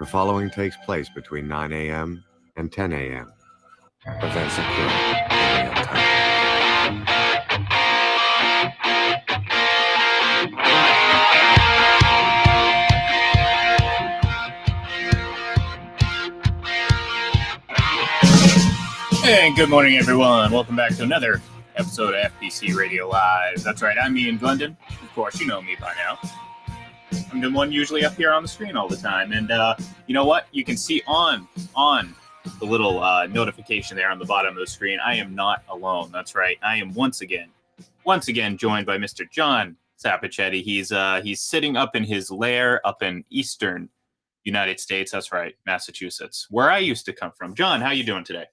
The following takes place between 9 a.m. and 10 a.m. Events occur in real time. And good morning, everyone. Welcome back to another episode of FBC Radio Live. That's right, I'm Ian Glendon. Of course, you know me by now. I'm the one usually up here on the screen all the time. And you know what? You can see on the little notification there on the bottom of the screen, I am not alone. That's right. I am once again joined by Mr. John Sapichetti. He's sitting up in his lair up in eastern United States. That's right, Massachusetts, where I used to come from. John, how you doing today?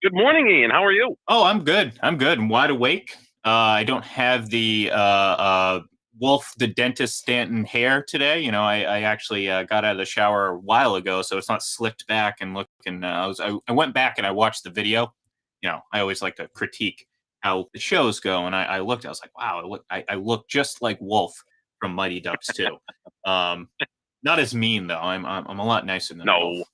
Good morning, Ian. How are you? Oh, I'm good. I'm wide awake. I don't have the Wolf the Dentist Stanton hair today. You know, I actually got out of the shower a while ago, so it's not slicked back and looking. I went back and I watched the video. You know, I always like to critique how the shows go, and I looked. I was like, wow, I look just like Wolf from Mighty Ducks too. Not as mean though. I'm a lot nicer than Wolf.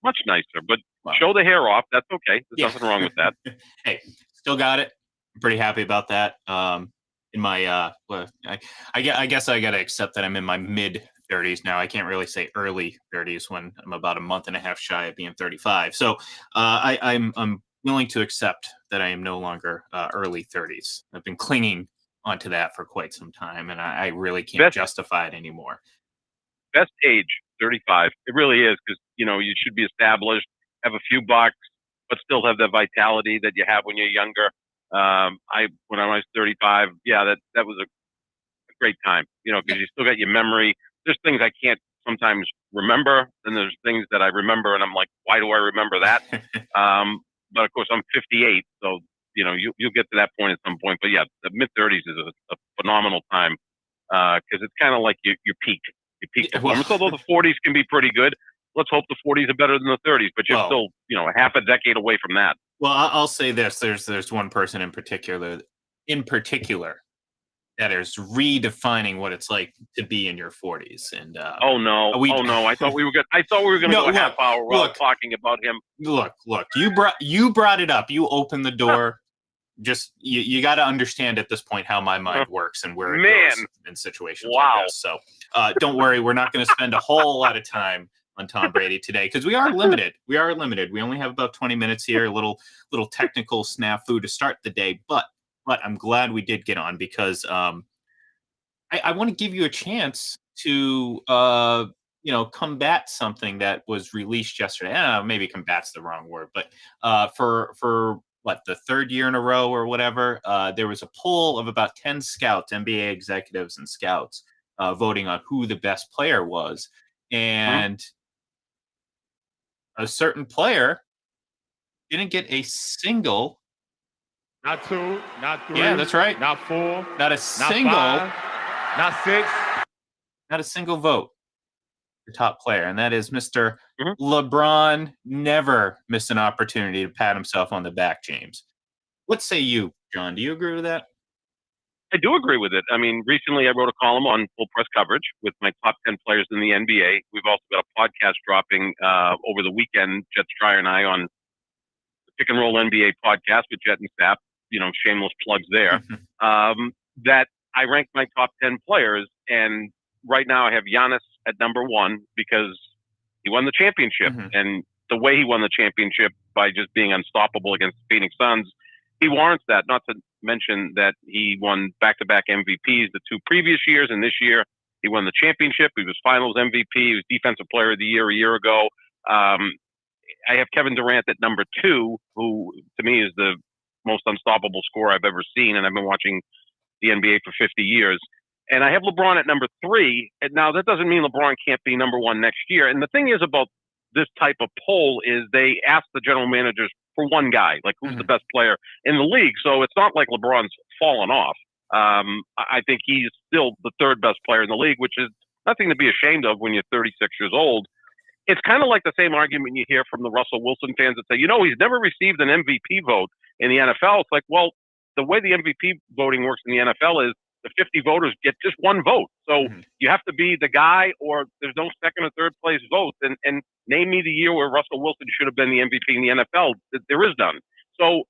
Much nicer, but wow. Show the hair off. That's okay. There's nothing wrong with that. Hey, still got it. I'm pretty happy about that. In my, I guess I got to accept that I'm in my mid 30s now. I can't really say early 30s when I'm about a month and a half shy of being 35. So I'm willing to accept that I am no longer early 30s. I've been clinging onto that for quite some time, and I really can't justify it anymore. Best age, 35. It really is, because you should be established, have a few bucks, but still have the vitality that you have when you're younger. When I was 35, that was a great time, because you still got your memory. There's things I can't sometimes remember, and there's things that I remember, and I'm like, why do I remember that? But of course, I'm 58, so you'll get to that point at some point. But yeah, the mid 30s is a phenomenal time, because it's kind of like your peak. Your peak performance. Although the 40s can be pretty good, let's hope the 40s are better than the 30s. But you're still, a half a decade away from that. Well, I'll say this: there's one person in particular that is redefining what it's like to be in your 40s. And oh no! I thought we were good. I thought we were going to go a half hour talking about him. Look! You brought it up. You opened the door. Just you got to understand at this point how my mind works and where it goes in situations like this. So don't worry, we're not going to spend a whole lot of time on Tom Brady today, because we are limited. We only have about 20 minutes here. A little technical snafu to start the day, but I'm glad we did get on, because I want to give you a chance to combat something that was released yesterday. Maybe combat's the wrong word, but for the third year in a row or whatever, there was a poll of about 10 scouts, NBA executives and scouts, voting on who the best player was. And a certain player didn't get a single. Not two, not three. Yeah, that's right. Not four. Not a single. Not five, not six. Not a single vote for top player. And that is Mr. LeBron. Never missed an opportunity to pat himself on the back, James. What say you, John? Do you agree with that? I do agree with it. I mean, recently I wrote a column on Full Press Coverage with my top 10 players in the NBA. We've also got a podcast dropping over the weekend, Jet Stryer and I, on the Pick and Roll NBA podcast with Jet and Sap. Shameless plugs there. That I ranked my top 10 players, and right now I have Giannis at number 1 because he won the championship. And the way he won the championship, by just being unstoppable against the Phoenix Suns, he warrants that. Not to mention that he won back-to-back MVPs the 2 previous years, and this year he won the championship. He was Finals MVP. He was Defensive Player of the Year a year ago. I have Kevin Durant at number 2, who to me is the most unstoppable scorer I've ever seen, and I've been watching the NBA for 50 years. And I have LeBron at number 3. And now that doesn't mean LeBron can't be number 1 next year. And the thing is about this type of poll is they ask the general managers for one guy, like who's the best player in the league. So it's not like LeBron's fallen off. I think he's still the 3rd best player in the league, which is nothing to be ashamed of when you're 36 years old. It's kind of like the same argument you hear from the Russell Wilson fans that say, he's never received an MVP vote in the NFL. It's like, well, the way the MVP voting works in the NFL is the 50 voters get just one vote. So you have to be the guy, or there's no second or third place votes. And name me the year where Russell Wilson should have been the MVP in the NFL. There is none. So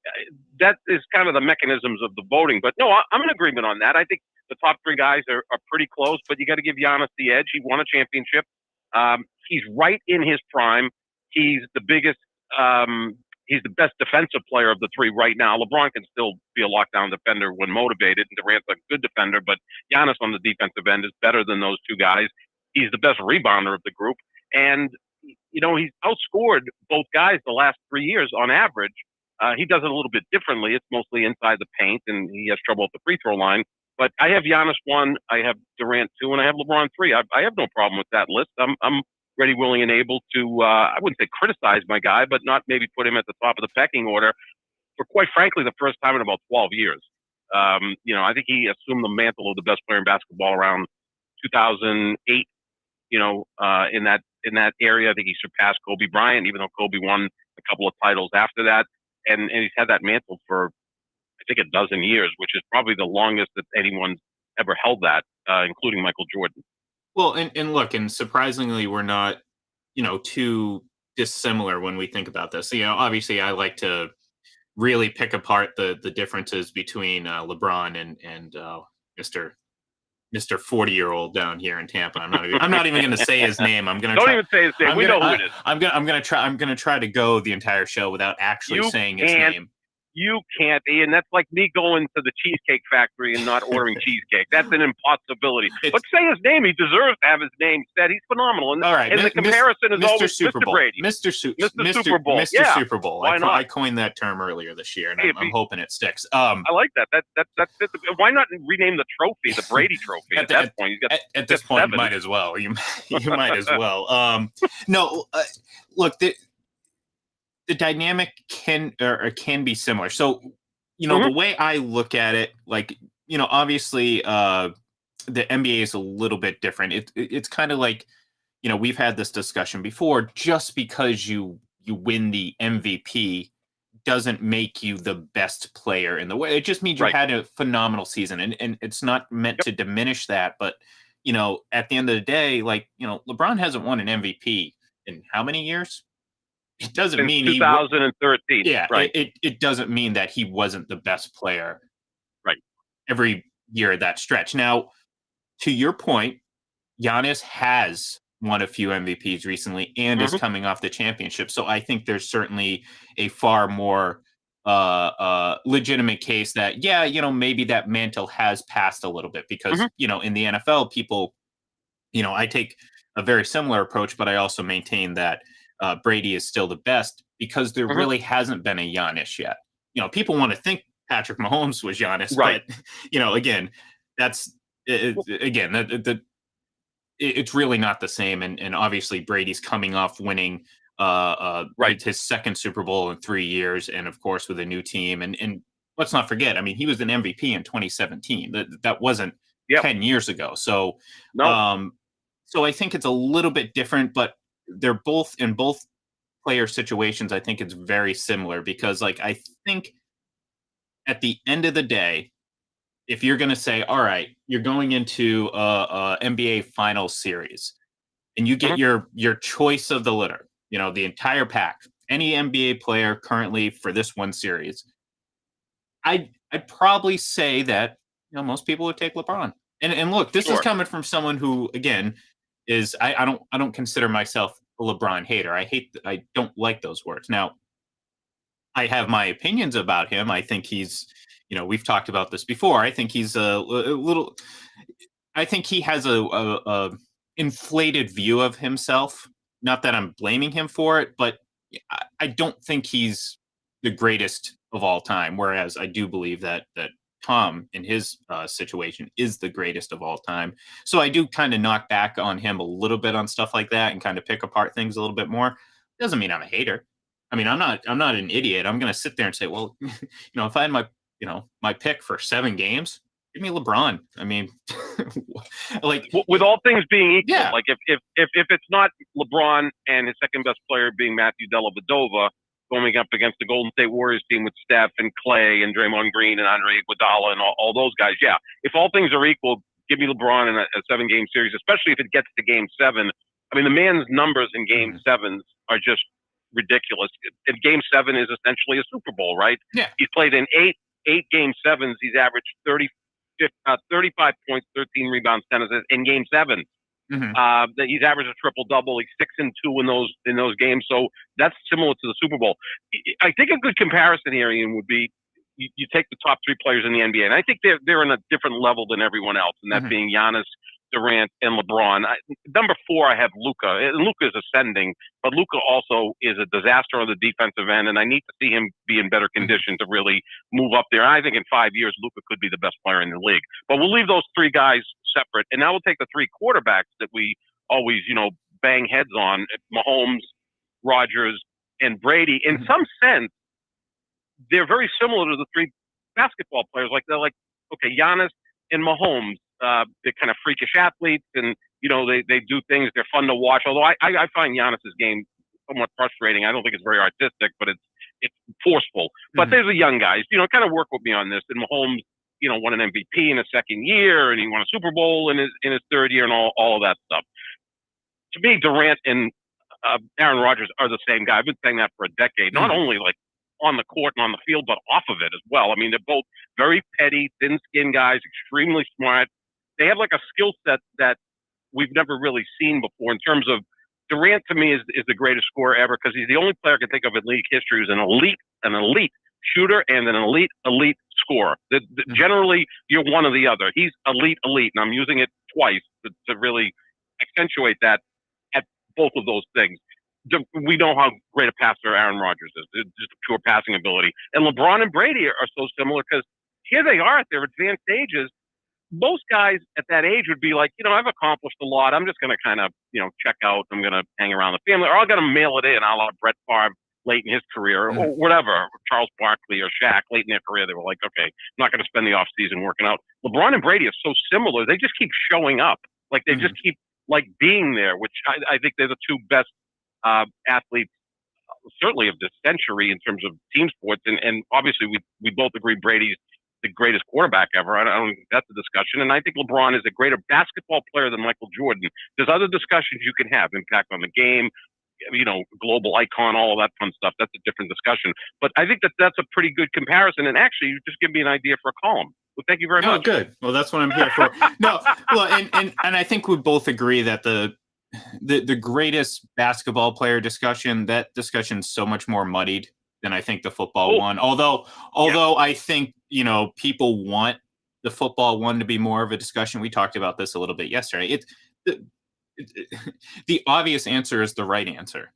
that is kind of the mechanisms of the voting. But no, I'm in agreement on that. I think the top three guys are pretty close, but you got to give Giannis the edge. He won a championship. He's right in his prime. He's the biggest. He's the best defensive player of the three right now. LeBron can still be a lockdown defender when motivated, and Durant's a good defender, but Giannis on the defensive end is better than those two guys. He's the best rebounder of the group, and he's outscored both guys the last 3 years on average. He does it a little bit differently. It's mostly inside the paint, and he has trouble at the free throw line. But I have Giannis 1, I have Durant 2, and I have LeBron 3. I have no problem with that list. I'm ready, willing, and able to, I wouldn't say criticize my guy, but not maybe put him at the top of the pecking order for, quite frankly, the first time in about 12 years. I think he assumed the mantle of the best player in basketball around 2008, in that area. I think he surpassed Kobe Bryant, even though Kobe won a couple of titles after that. And he's had that mantle for, I think, a dozen years, which is probably the longest that anyone's ever held that, including Michael Jordan. Well, and look, and surprisingly, we're not, too dissimilar when we think about this. Obviously, I like to really pick apart the differences between LeBron and Mr. 40-year-old down here in Tampa. I'm not even going to say his name. Don't even say his name. We know who it is. I'm gonna try to go the entire show without actually saying his name. You can't, Ian. That's like me going to the Cheesecake Factory and not ordering cheesecake. That's an impossibility. But say his name. He deserves to have his name said. He's phenomenal. And, all right. And the comparison is always Super Mr. Bowl. Brady. Mr. Super Bowl. Mr. Super Bowl. Why not? I coined that term earlier this year, and I'm hoping it sticks. I like that. That's why not rename the trophy the Brady Trophy at that point? At this point, you might as well. You might as well. No, look, the dynamic can be similar. So, the way I look at it, obviously, the NBA is a little bit different. It's kind of like, we've had this discussion before. Just because you win the MVP doesn't make you the best player in the way. It just means you had a phenomenal season, and it's not meant to diminish that. But at the end of the day, LeBron hasn't won an MVP in how many years? It doesn't Since mean 2013. Yeah, right. It doesn't mean that he wasn't the best player, right, every year of that stretch. Now, to your point, Giannis has won a few MVPs recently and is coming off the championship. So I think there's certainly a far more legitimate case that maybe that mantle has passed a little bit because in the NFL, people, I take a very similar approach, but I also maintain that Brady is still the best because there really hasn't been a Giannis yet. People want to think Patrick Mahomes was Giannis, right? But again, that's it's really not the same. And obviously Brady's coming off winning his second Super Bowl in 3 years, and of course with a new team. And let's not forget, I mean, he was an MVP in 2017. That wasn't 10 years ago. So so I think it's a little bit different, but they're both in both player situations. I think it's very similar because I think at the end of the day, if you're going to say, all right, you're going into a NBA Finals series and you get your choice of the litter, the entire pack, any NBA player currently for this one series, I'd probably say that, most people would take LeBron. And look, this is coming from someone who, again, is I don't consider myself a LeBron hater. I don't like those words. Now, I have my opinions about him. I think he's, we've talked about this before. I think he's a little. I think he has a inflated view of himself. Not that I'm blaming him for it, but I don't think he's the greatest of all time. Whereas I do believe that Tom, in his situation, is the greatest of all time. So I do kind of knock back on him a little bit on stuff like that and kind of pick apart things a little bit more. Doesn't mean I'm a hater. I mean, I'm not an idiot. I'm going to sit there and say, well, if I had my pick for 7 games, give me LeBron. I mean, with all things being equal, if it's not LeBron and his second best player being Matthew Dellavedova, going up against the Golden State Warriors team with Steph and Clay and Draymond Green and Andre Iguodala and all those guys. Yeah, if all things are equal, give me LeBron in a 7-game series, especially if it gets to Game 7. I mean, the man's numbers in Game 7s are just ridiculous. And Game 7 is essentially a Super Bowl, right? Yeah. He's played in eight Game 7s. He's averaged 35 points, 13 rebounds, 10 assists in Game 7. That he's averaged a triple-double. He's 6-2 in those games. So that's similar to the Super Bowl. I think a good comparison here, Ian, would be you take the top 3 players in the NBA, and I think they're in a different level than everyone else, and that being Giannis, Durant, and LeBron. Number 4, I have Luka. And Luka is ascending, but Luka also is a disaster on the defensive end, and I need to see him be in better condition to really move up there. And I think in 5 years, Luka could be the best player in the league. But we'll leave those 3 guys separate, and now we'll take the 3 quarterbacks that we always, bang heads on: Mahomes, Rodgers, and Brady. In some sense, they're very similar to the 3 basketball players. They're like, okay, Giannis and Mahomes. They're kind of freakish athletes, and they do things. They're fun to watch. Although I find Giannis's game somewhat frustrating. I don't think it's very artistic, but it's forceful. But there's the young guys, kind of work with me on this. And Mahomes, won an MVP in his 2nd year, and he won a Super Bowl in his 3rd year, and all of that stuff. To me, Durant and Aaron Rodgers are the same guy. I've been saying that for a decade. Not only on the court and on the field, but off of it as well. I mean, they're both very petty, thin-skinned guys, extremely smart. They have a skill set that we've never really seen before in terms of Durant. To me, is the greatest scorer ever because he's the only player I can think of in league history who's an elite shooter and an elite scorer. Generally, you're one or the other. He's elite, and I'm using it twice to really accentuate that at both of those things. We know how great a passer Aaron Rodgers is. It's just a pure passing ability. And LeBron and Brady are so similar because here they are at their advanced ages. Most guys at that age would be like, I've accomplished a lot. I'm just going to kind of, check out. I'm going to hang around the family. Or I'm going to mail it in. A la Brett Favre late in his career or whatever. Charles Barkley or Shaq late in their career. They were like, okay, I'm not going to spend the off season working out. LeBron and Brady are so similar. They just keep showing up. They just keep being there, which I think they're the 2 best athletes, certainly of this century in terms of team sports. And obviously we both agree Brady's the greatest quarterback ever. I don't think that's a discussion. And I think LeBron is a greater basketball player than Michael Jordan. There's other discussions you can have, impact on the game, global icon, all of that fun stuff. That's a different discussion. But I think that's a pretty good comparison. And actually, you just give me an idea for a column. Well, thank you very much. Oh, good. Well, that's what I'm here for. No, well, and I think we both agree that the greatest basketball player discussion, that discussion's so much more muddied than I think the football one. Although I think, people want the football one to be more of a discussion. We talked about this a little bit yesterday. The obvious answer is the right answer.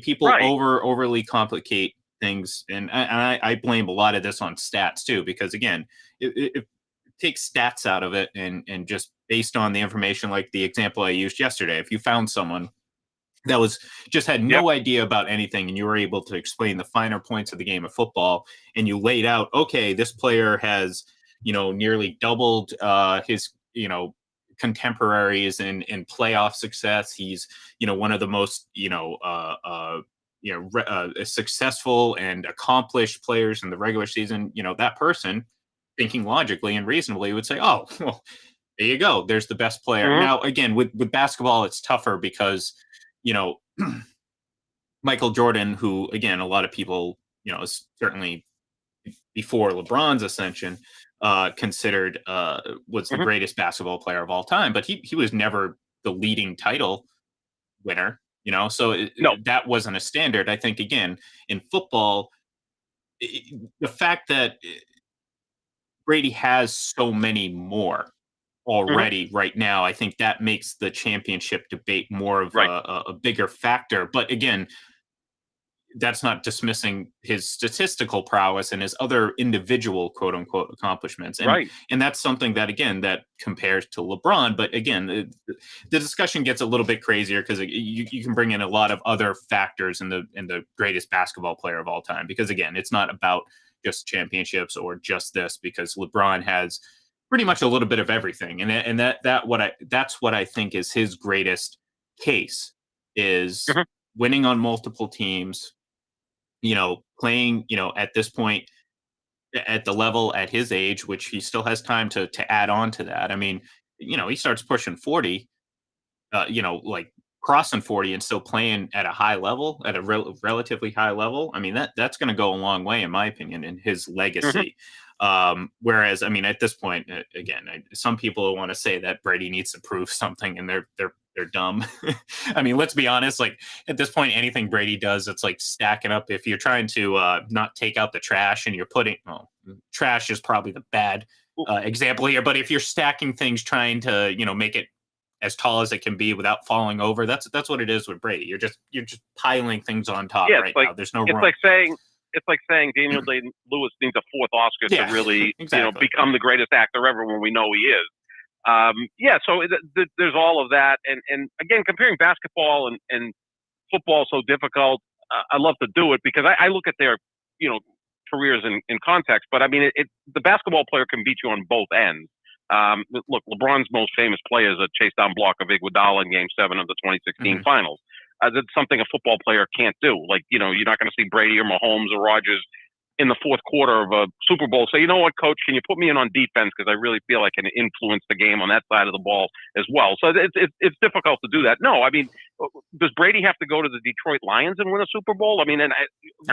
People overly complicate things. And I blame a lot of this on stats too, because again, it takes stats out of it and just based on the information, like the example I used yesterday, if you found someone that had no idea about anything and you were able to explain the finer points of the game of football and you laid out, okay, this player has, nearly doubled his, contemporaries in playoff success. He's, one of the most, successful and accomplished players in the regular season. That person, thinking logically and reasonably, would say, oh, well, there you go. There's the best player. Now, again, with basketball, it's tougher because, Michael Jordan, who, again, a lot of people, is certainly before LeBron's ascension, considered was the greatest basketball player of all time, but he was never the leading title winner, so that wasn't a standard. I think, again, in football, the fact that Brady has so many more already right now, I think that makes the championship debate more of a bigger factor. But again, that's not dismissing his statistical prowess and his other individual quote unquote accomplishments. And that's something that, again, that compares to LeBron. But again, the discussion gets a little bit crazier because you can bring in a lot of other factors in the greatest basketball player of all time. Because again, it's not about just championships or just this, because LeBron has pretty much a little bit of everything. And that's what I think is his greatest case is winning on multiple teams, playing, at this point at the level at his age, which he still has time to add on to that. I mean, he starts pushing 40, like crossing 40 and still playing at a high level, at a relatively high level. I mean, that's going to go a long way, in my opinion, in his legacy. Whereas, I mean, at this point, again, some people want to say that Brady needs to prove something, and they're dumb. I mean, let's be honest. Like at this point, anything Brady does, it's like stacking up. If you're trying to not take out the trash, and you're putting, trash is probably the bad example here. But if you're stacking things, trying to make it as tall as it can be without falling over, that's what it is with Brady. You're just piling things on top now. There's no room. It's like saying Daniel Day-Lewis needs a fourth Oscar to really become the greatest actor ever, when we know he is. So there's all of that, and again, comparing basketball and football is so difficult. I love to do it because I look at their careers in context, but I mean, the basketball player can beat you on both ends. Look, LeBron's most famous play is a chase down block of Iguodala in Game 7 of the 2016 Finals. That's something a football player can't do. Like, you're not going to see Brady or Mahomes or Rodgers in the fourth quarter of a Super Bowl say, you know what, coach, can you put me in on defense, because I really feel I can influence the game on that side of the ball as well. So it's difficult to do that. No, I mean, does Brady have to go to the Detroit Lions and win a Super Bowl? I mean, and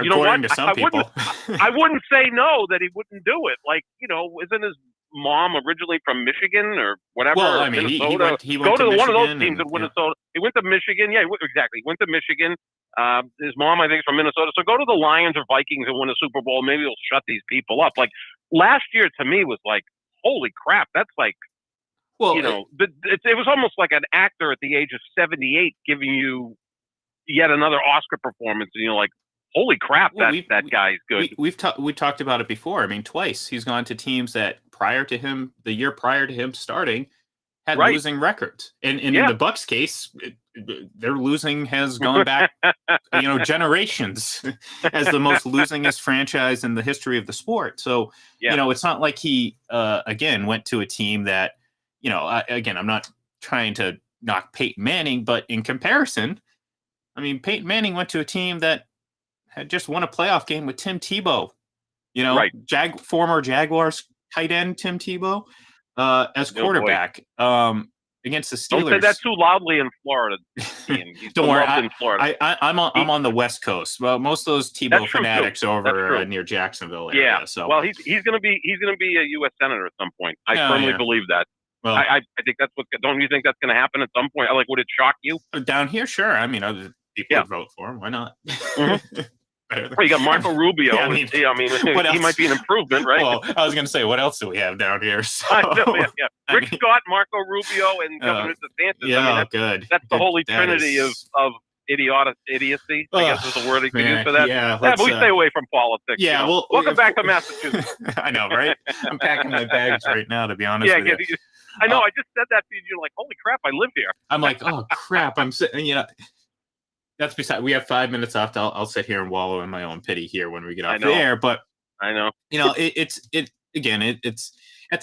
you know what? I wouldn't say no that he wouldn't do it. Like, isn't his mom originally from Michigan or whatever? Well, I mean, Minnesota? he went to one of those Michigan teams in Minnesota. He went to Michigan. Yeah, exactly. He went to Michigan. His mom, I think, is from Minnesota. So go to the Lions or Vikings and win a Super Bowl. Maybe it'll shut these people up. Like last year, to me, was like, holy crap. That's like, it was almost like an actor at the age of 78 giving you yet another Oscar performance, and you're like, holy crap, that guy's good. We talked about it before. I mean, twice he's gone to teams that the year prior to him starting, had losing records. And in the Bucks case, their losing has gone back, generations as the most losingest franchise in the history of the sport. So, it's not like he, again, went to a team that, again, I'm not trying to knock Peyton Manning, but in comparison, I mean, Peyton Manning went to a team that had just won a playoff game with Tim Tebow, former Jaguars tight end Tim Tebow as quarterback against the Steelers. Don't say that too loudly in Florida. Don't worry, I'm on the West Coast. Well, most of those Tebow fanatics over near Jacksonville area. Yeah. So well, he's going to be a U.S. senator at some point. I firmly believe that. Well, I think that's what. Don't you think that's going to happen at some point? Like, would it shock you? Down here, sure. I mean, other people would vote for him. Why not? Well, you got Marco Rubio. I mean, he might be an improvement, right? Well, I was going to say, what else do we have down here? So, Rick Scott, Marco Rubio, and Governor DeSantis. Yeah, good. That's the holy trinity of idiocy. I guess is the word you can use for that. Yeah, but we stay away from politics. Yeah, welcome back to Massachusetts. I know, right? I'm packing my bags right now, to be honest with you. I know. I just said that to you. You're like, holy crap, I live here. I'm like, oh crap, I'm sitting. That's beside. We have 5 minutes left. I'll sit here and wallow in my own pity here when we get off the air. But I know. It's at the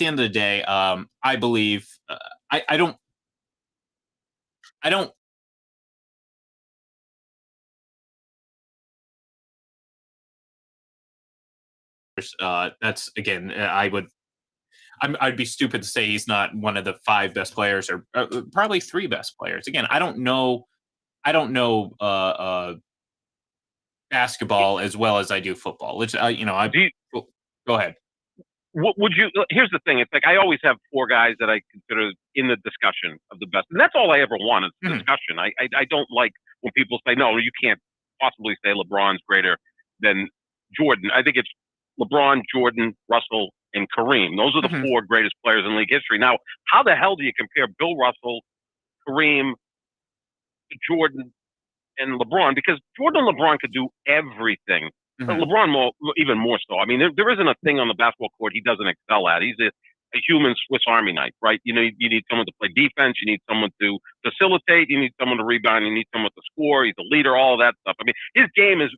end of the day. I believe. I don't. That's again. I'd be stupid to say he's not one of the 5 best players, or probably 3 best players. Again, I don't know basketball as well as I do football. Which go ahead. What would you? Here's the thing. It's like I always have 4 guys that I consider in the discussion of the best, and that's all I ever want is discussion. I don't like when people say no, you can't possibly say LeBron's greater than Jordan. I think it's LeBron, Jordan, Russell, and Kareem. Those are the 4 greatest players in league history. Now, how the hell do you compare Bill Russell, Kareem, Jordan, and LeBron? Because Jordan and LeBron could do everything. LeBron even more so. I mean, there isn't a thing on the basketball court he doesn't excel at. He's a human Swiss Army knife, right? You need someone to play defense. You need someone to facilitate. You need someone to rebound. You need someone to score. He's a leader, all of that stuff. I mean, his game is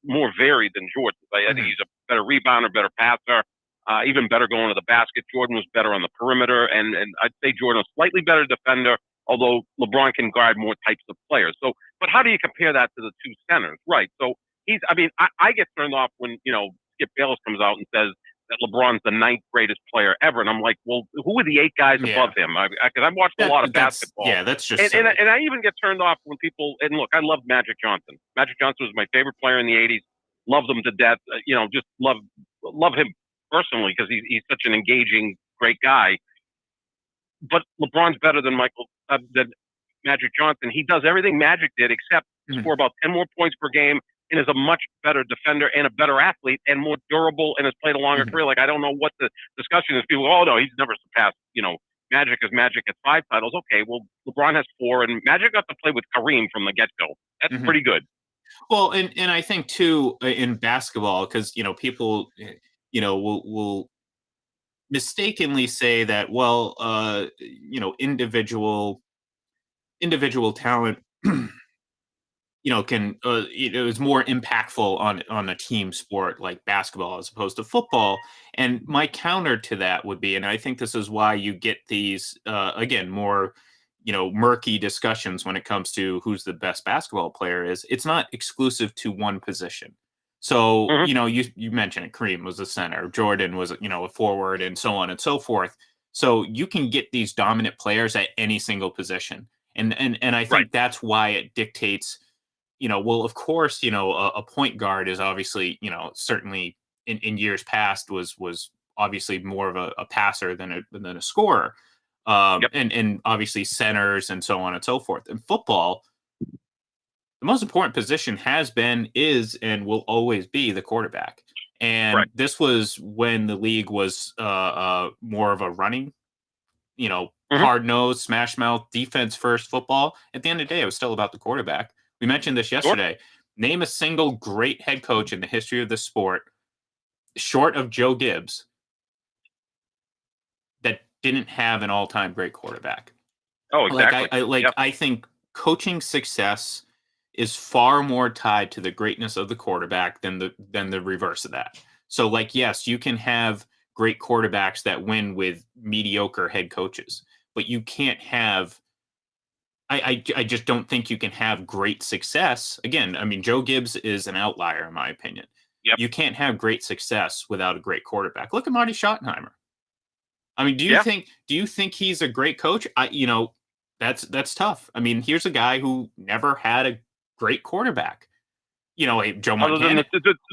more varied than Jordan's. I think he's a better rebounder, better passer, even better going to the basket. Jordan was better on the perimeter, and I'd say Jordan was slightly better defender, although LeBron can guard more types of players. So, but how do you compare that to the 2 centers? Right. So I mean, I get turned off when, Skip Bayless comes out and says that LeBron's the 9th greatest player ever. And I'm like, well, who are the 8 guys above him? Because I've watched a lot of basketball. Yeah, that's just and I even get turned off when people, and look, I love Magic Johnson. Magic Johnson was my favorite player in the 80s. Loved him to death. Just love him personally because he's such an engaging, great guy. But LeBron's better than than Magic Johnson. He does everything Magic did except score about 10 more points per game and is a much better defender and a better athlete and more durable and has played a longer career. Like, I don't know what the discussion is. People go, oh, no, he's never surpassed, Magic is Magic at 5 titles. Okay, well, LeBron has 4, and Magic got to play with Kareem from the get-go. That's pretty good. Well, and I think, too, in basketball, because, people, will mistakenly say that, well, individual talent can it was more impactful on a team sport like basketball as opposed to football. And my counter to that would be, and I think this is why you get these again more murky discussions when it comes to who's the best basketball player is, it's not exclusive to one position. So you mentioned it, Kareem was a center, Jordan was a forward, and so on and so forth. So you can get these dominant players at any single position, and I think that's why it dictates. Well, of course, a point guard is obviously, certainly in years past was obviously more of a passer than a scorer. And obviously centers and so on and so forth. In football, the most important position has been, is, and will always be the quarterback. And this was when the league was more of a running, hard-nosed, smash-mouth, defense-first football. At the end of the day, it was still about the quarterback. We mentioned this yesterday. Sure. Name a single great head coach in the history of the sport, short of Joe Gibbs, that didn't have an all-time great quarterback. Oh, exactly. I think coaching success is far more tied to the greatness of the quarterback than the reverse of that. So, yes, you can have great quarterbacks that win with mediocre head coaches, but you can't have. I just don't think you can have great success. Again, I mean, Joe Gibbs is an outlier, in my opinion. Yep. You can't have great success without a great quarterback. Look at Marty Schottenheimer. I mean, do you think he's a great coach? That's tough. I mean, here's a guy who never had a great quarterback. Joe Montana.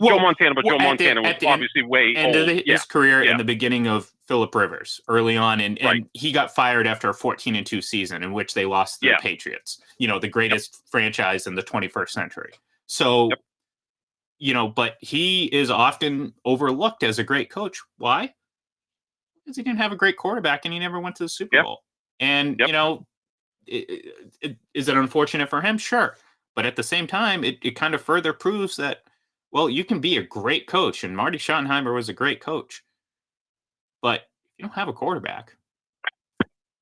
Joe Montana, but Joe Montana was obviously way end of his career in the beginning of Phillip Rivers early on, and he got fired after a 14-2 season in which they lost to the Patriots. The greatest franchise in the 21st century. So, but he is often overlooked as a great coach. Why? Because he didn't have a great quarterback and he never went to the Super Bowl. And is it unfortunate for him? Sure. But at the same time, it kind of further proves that, well, you can be a great coach, and Marty Schottenheimer was a great coach. But if you don't have a quarterback,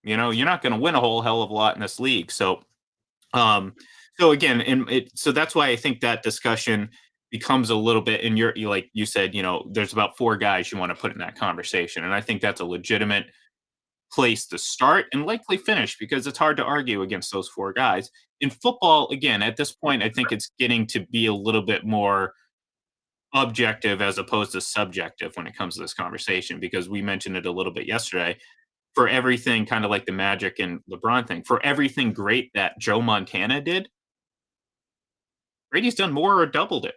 you're not going to win a whole hell of a lot in this league. So, so that's why I think that discussion becomes a little bit, and you like you said, there's about 4 guys you want to put in that conversation, and I think that's a legitimate place to start and likely finish because it's hard to argue against those 4 guys. In football, again, at this point, I think it's getting to be a little bit more objective as opposed to subjective when it comes to this conversation, because we mentioned it a little bit yesterday. For everything, kind of like the Magic and LeBron thing, for everything great that Joe Montana did, Brady's done more or doubled it.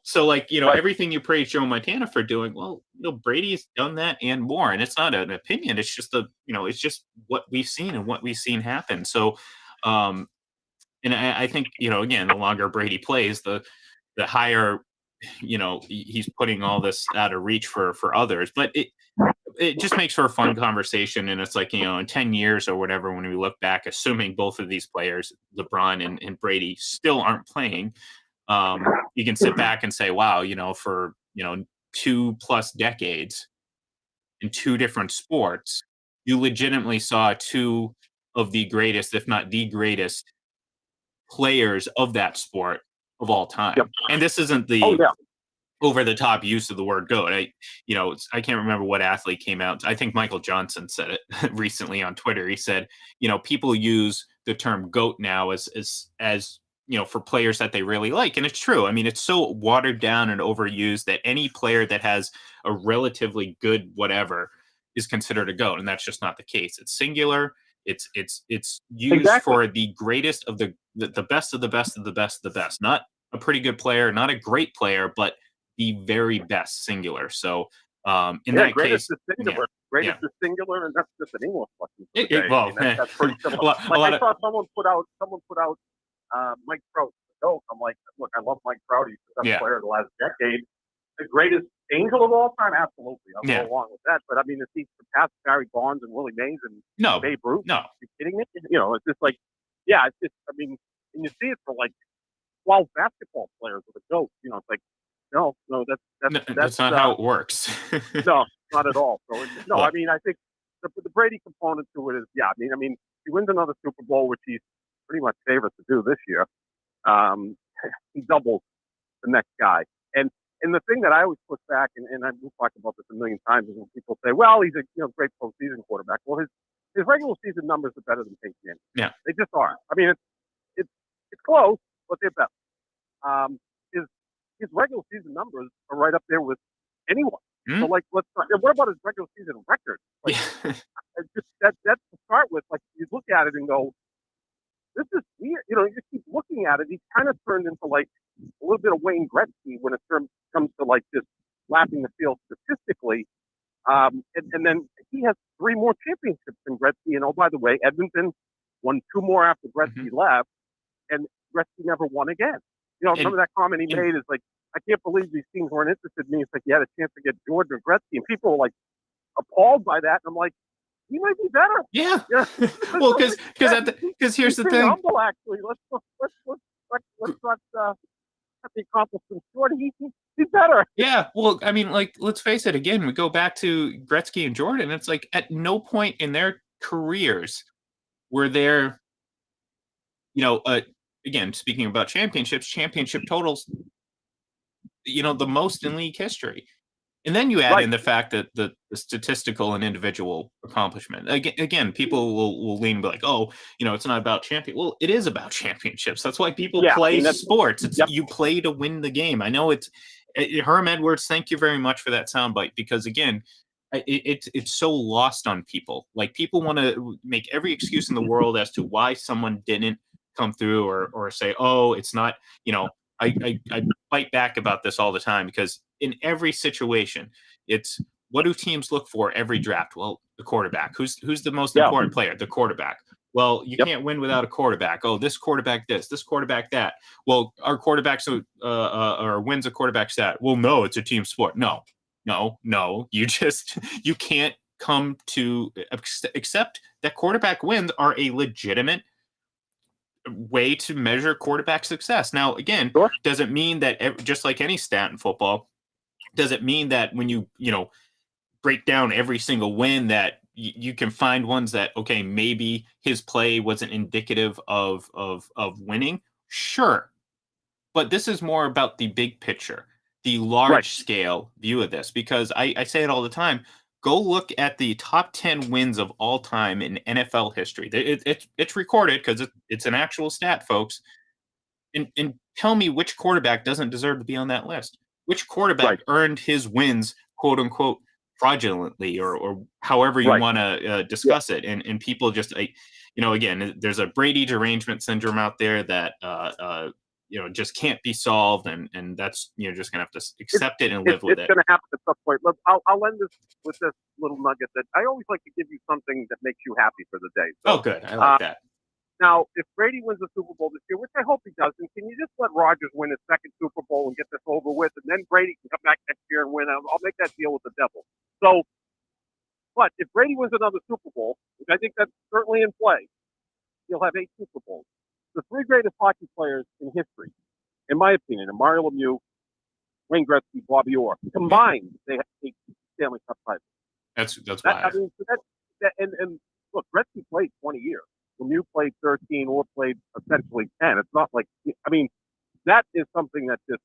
So everything you praise Joe Montana for doing, well, Brady's done that and more. And it's not an opinion. It's just it's just what we've seen and what we've seen happen. So, and I think, again, the longer Brady plays, the higher, he's putting all this out of reach for others. But it just makes for a fun conversation. And it's in 10 years or whatever, when we look back, assuming both of these players, LeBron and Brady, still aren't playing, you can sit back and say, wow, for 2+ decades in 2 different sports, you legitimately saw 2 of the greatest, if not the greatest, players of that sport of all time. Yep. And this isn't the over the top use of the word GOAT. I can't remember what athlete came out. I think Michael Johnson said it recently on Twitter. He said, people use the term GOAT now as for players that they really like. And it's true. I mean, it's so watered down and overused that any player that has a relatively good whatever is considered a GOAT. And that's just not the case. It's singular. It's used for the greatest of the best of the best of the best of the best. Not a pretty good player, not a great player, but the very best, singular. So in that case, greatest is singular, and that's just an English lesson. That's pretty simple. I saw someone put out Mike Trout. I'm like, look, I love Mike Trout. He's the best player of the last decade. The greatest angel of all time, absolutely. I'll go along with that. But I mean, if he surpassed Barry Bonds and Willie Mays and Babe Ruth, are you kidding me? It's just like, it's just. I mean, and you see it for like 12 basketball players with a GOAT. It's like, no, that's not how it works. No, not at all. So I mean, I think the Brady component to it is, I mean, he wins another Super Bowl, which he's pretty much favored to do this year. He doubles the next guy. And the thing that I always push back, and we've talked about this a million times, is when people say, well, he's a great postseason quarterback. Well, his regular season numbers are better than Peyton Manning. Yeah. They just are. I mean, it's close, but they're better. His regular season numbers are right up there with anyone. So, like, what about his regular season record? Like, that's to start with. Like, you look at it and go, this is weird. You just keep looking at it. He's kind of turned into like a little bit of Wayne Gretzky when it comes to like just lapping the field statistically. And then he has 3 more championships than Gretzky. And oh, by the way, Edmonton won 2 more after Gretzky left, and Gretzky never won again. Remember that comment he made is like, I can't believe these teams weren't interested in me. It's like, you had a chance to get Jordan or Gretzky, and people were like appalled by that. And I'm like, he might be better. Yeah. Well, because here's the thing. Humble, actually. Let's not have the accomplishments short. He's better. Yeah. Well, I mean, like, let's face it. Again, we go back to Gretzky and Jordan. It's like at no point in their careers were there, again, speaking about championship totals, the most in league history. And then you add in the fact that the statistical and individual accomplishment. Again, people will lean and be like, oh, it's not about champion. Well, it is about championships. That's why people play sports. You play to win the game. I know Herm Edwards, thank you very much for that soundbite, because again, it's so lost on people. Like, people want to make every excuse in the world as to why someone didn't come through or say, oh, it's not, I fight back about this all the time, because in every situation, it's what do teams look for every draft? Well, the quarterback. Who's the most important player? The quarterback. Well, you can't win without a quarterback. Oh, this quarterback this quarterback that. Well, our quarterback or wins a quarterback stat. Well, no, it's a team sport. No. You can't come to accept that quarterback wins are a legitimate way to measure quarterback success. Now, again, doesn't mean that just like any stat in football, doesn't mean that when you break down every single win that you can find ones that, okay, maybe his play wasn't indicative of winning. Sure. But this is more about the big picture, the large scale view of this, because I say it all the time. Go look at the top 10 wins of all time in NFL history. It's recorded because it's an actual stat, folks. And tell me which quarterback doesn't deserve to be on that list. Which quarterback earned his wins, quote unquote, fraudulently, or however you want to discuss it. And people just, again, there's a Brady derangement syndrome out there that just can't be solved, and that's just gonna have to accept it and live with it. It's gonna happen at some point. Look, I'll end this with this little nugget that I always like to give you something that makes you happy for the day. So, good. I like that. Now, if Brady wins the Super Bowl this year, which I hope he doesn't, can you just let Rodgers win his second Super Bowl and get this over with, and then Brady can come back next year and win? I'll make that deal with the devil. So, but if Brady wins another Super Bowl, which I think that's certainly in play, he'll have 8 Super Bowls. The 3 greatest hockey players in history, in my opinion, are Mario Lemieux, Wayne Gretzky, Bobby Orr. Combined, they have 8 Stanley Cup titles. That's why. I mean, and look, Gretzky played 20 years. Lemieux played 13, Orr played essentially 10. It's not like, I mean, that is something that just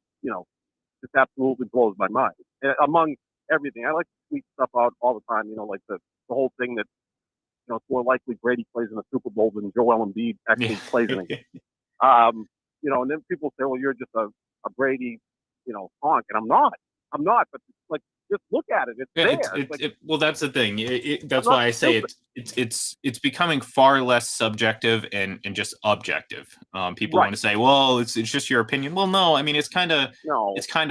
absolutely blows my mind. And among everything, I like to tweet stuff out all the time, like the whole thing that, it's more likely Brady plays in a Super Bowl than Joel Embiid actually plays in a game. you know, and then people say, well, you're just a Brady, you know, honk, and I'm not, but like, just look at it. It's there. Well, that's the thing. That's why I say it's becoming far less subjective and just objective. People want to say, well, it's just your opinion. Well, no, I mean, it's kind of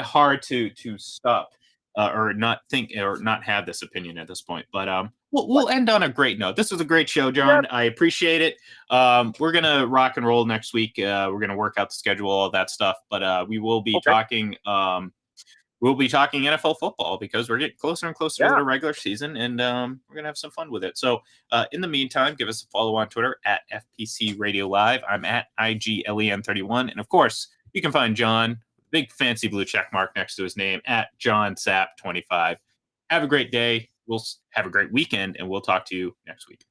hard to stop or not think or not have this opinion at this point. But we'll end on a great note. This was a great show, John. I appreciate it. We're gonna rock and roll next week. We're gonna work out the schedule, all that stuff. But we will be talking. We'll be talking NFL football because we're getting closer and closer to the regular season, and we're going to have some fun with it. So in the meantime, give us a follow on Twitter at FPC Radio Live. I'm at IGLEN31. And, of course, you can find John, big fancy blue check mark next to his name, at JohnSap25. Have a great day. We'll have a great weekend, and we'll talk to you next week.